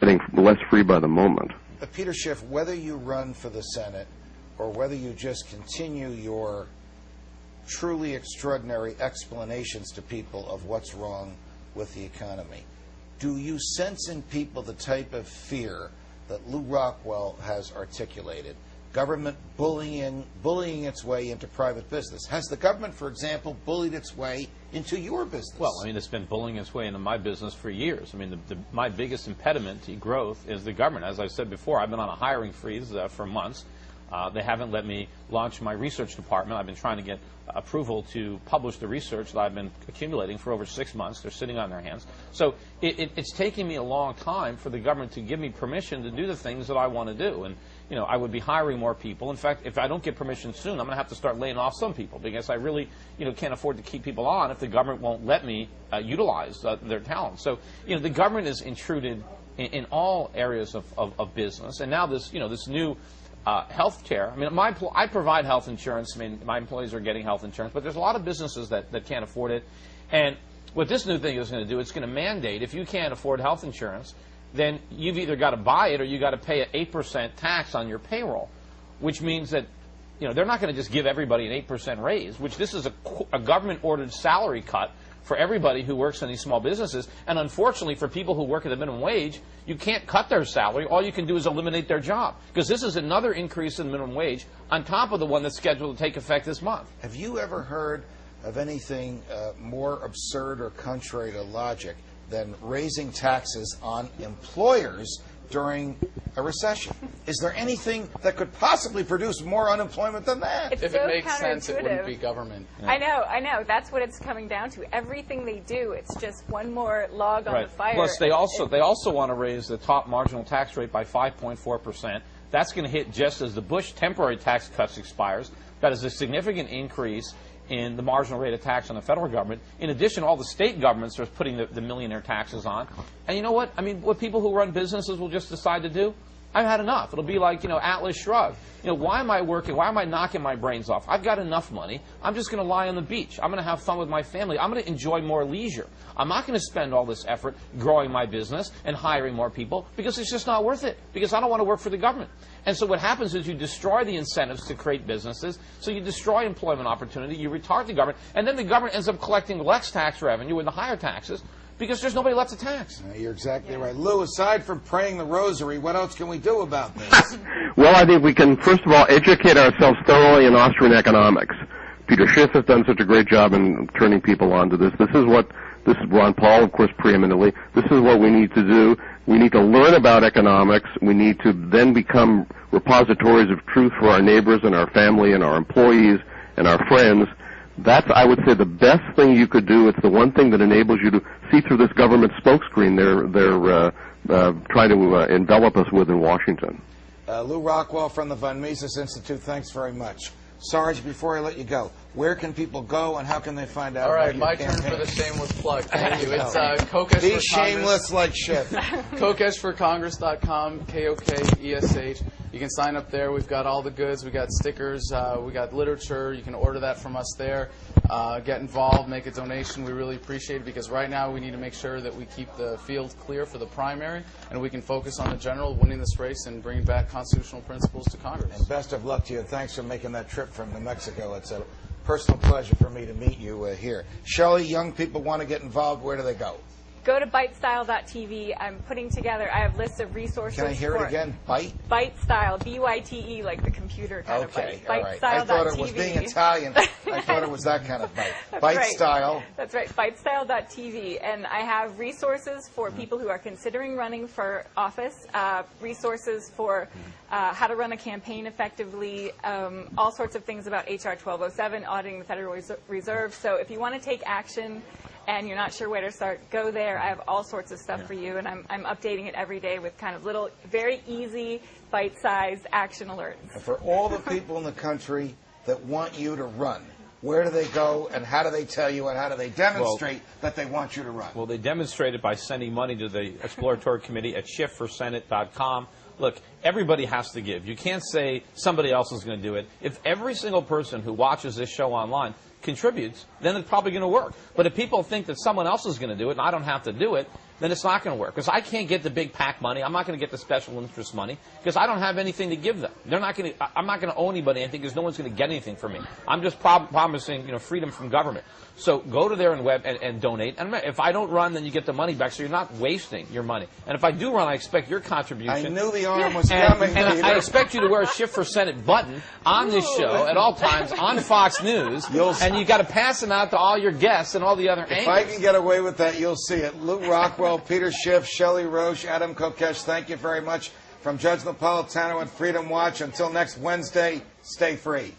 getting less free by the moment. Peter Schiff, whether you run for the Senate or whether you just continue your truly extraordinary explanations to people of what's wrong with the economy, do you sense in people the type of fear that Lew Rockwell has articulated? Government bullying its way into private business. Has the government, for example, bullied its way into your business? Well, I mean, it's been bullying its way into my business for years. I mean, my biggest impediment to growth is the government. As I said before, I've been on a hiring freeze for months. They haven't let me launch my research department. I've been trying to get approval to publish the research that I've been accumulating for over 6 months. They're sitting on their hands. So it's taking me a long time for the government to give me permission to do the things that I want to do. And, you know, I would be hiring more people. In fact, if I don't get permission soon, I'm going to have to start laying off some people because I really, you know, can't afford to keep people on if the government won't let me utilize their talent. So, you know, the government is intruded in all areas of business. And now this, you know, this new health care. I mean, I provide health insurance. I mean, my employees are getting health insurance, but there's a lot of businesses that can't afford it. And what this new thing is going to do, it's going to mandate if you can't afford health insurance, then you've either got to buy it or you've got to pay an 8% tax on your payroll, which means that, you know, they're not going to just give everybody an 8% raise, which this is a government-ordered salary cut for everybody who works in these small businesses. And unfortunately, for people who work at the minimum wage, you can't cut their salary. All you can do is eliminate their job, because this is another increase in minimum wage on top of the one that's scheduled to take effect this month. Have you ever heard of anything more absurd or contrary to logic than raising taxes on employers during a recession? Is there anything that could possibly produce more unemployment than that? If it makes sense, it wouldn't be government. Yeah. I know. That's what it's coming down to. Everything they do, it's just one more log on the fire. Plus, they also want to raise the top marginal tax rate by 5.4%. That's going to hit just as the Bush temporary tax cuts expires. That is a significant increase in the marginal rate of tax on the federal government. In addition, all the state governments are putting the millionaire taxes on. And you know what? I mean, what people who run businesses will just decide to do? I've had enough. It'll be like, you know, Atlas Shrugged. You know, why am I working? Why am I knocking my brains off? I've got enough money. I'm just going to lie on the beach. I'm going to have fun with my family. I'm going to enjoy more leisure. I'm not going to spend all this effort growing my business and hiring more people because it's just not worth it, because I don't want to work for the government. And so what happens is you destroy the incentives to create businesses, so you destroy employment opportunity, you retard the government, and then the government ends up collecting less tax revenue with the higher taxes, because there's nobody left to tax. You're exactly right. Lou, aside from praying the rosary, what else can we do about this? Well, I think we can, first of all, educate ourselves thoroughly in Austrian economics. Peter Schiff has done such a great job in turning people on to this. This is Ron Paul, of course, preeminently. This is what we need to do. We need to learn about economics. We need to then become repositories of truth for our neighbors and our family and our employees and our friends. That's, I would say, the best thing you could do. It's the one thing that enables you to see through this government smokescreen they're trying to envelop us with in Washington. Lew Rockwell from the Von Mises Institute, thanks very much. Sarge, before I let you go, where can people go and how can they find out? All right, about my your turn campaign? for the shameless plug. Thank you. It's Kokesh Be for shameless like Schiff. KokeshForCongress.com, KOKESH. You can sign up there. We've got all the goods. We got stickers. We got literature. You can order that from us there. Get involved. Make a donation. We really appreciate it, because right now we need to make sure that we keep the field clear for the primary, and we can focus on the general, winning this race and bringing back constitutional principles to Congress. And best of luck to you. Thanks for making that trip from New Mexico. It's a personal pleasure for me to meet you here. Shelley, young people want to get involved. Where do they go? Go to bitestyle.tv. I'm putting together, I have lists of resources. Can I hear it again? Bitestyle, B-Y-T-E, like the computer kind of bite. All right. Bitestyle.tv. I thought it was being Italian. I thought it was that kind of bite. Bitestyle. That's right, bitestyle.tv. And I have resources for people who are considering running for office, resources for how to run a campaign effectively, all sorts of things about HR 1207, auditing the Federal Reserve. So if you want to take action and you're not sure where to start, go there. I have all sorts of stuff for you, and I'm updating it every day with kind of little, very easy, bite-sized action alerts. And for all the people in the country that want you to run, where do they go, and how do they tell you, and how do they demonstrate that they want you to run? Well, they demonstrate it by sending money to the Exploratory Committee at shiftforsenate.com. Look, everybody has to give. You can't say somebody else is going to do it. If every single person who watches this show online contributes, then it's probably going to work. But if people think that someone else is going to do it and I don't have to do it, then it's not going to work. Because I can't get the big PAC money. I'm not going to get the special interest money because I don't have anything to give them. They're not going to. I'm not going to owe anybody anything because no one's going to get anything from me. I'm just promising, freedom from government. So go to there and donate. And if I don't run, then you get the money back. So you're not wasting your money. And if I do run, I expect your contribution. I knew the arm was coming. And I expect you to wear a Shift for Senate button on this show at all times on Fox News. And you got to pass them out to all your guests and all the other anchors. If I can get away with that, you'll see it. Lou Rockwell, Peter Schiff, Shelley Roche, Adam Kokesh, thank you very much. From Judge Napolitano at Freedom Watch, until next Wednesday, stay free.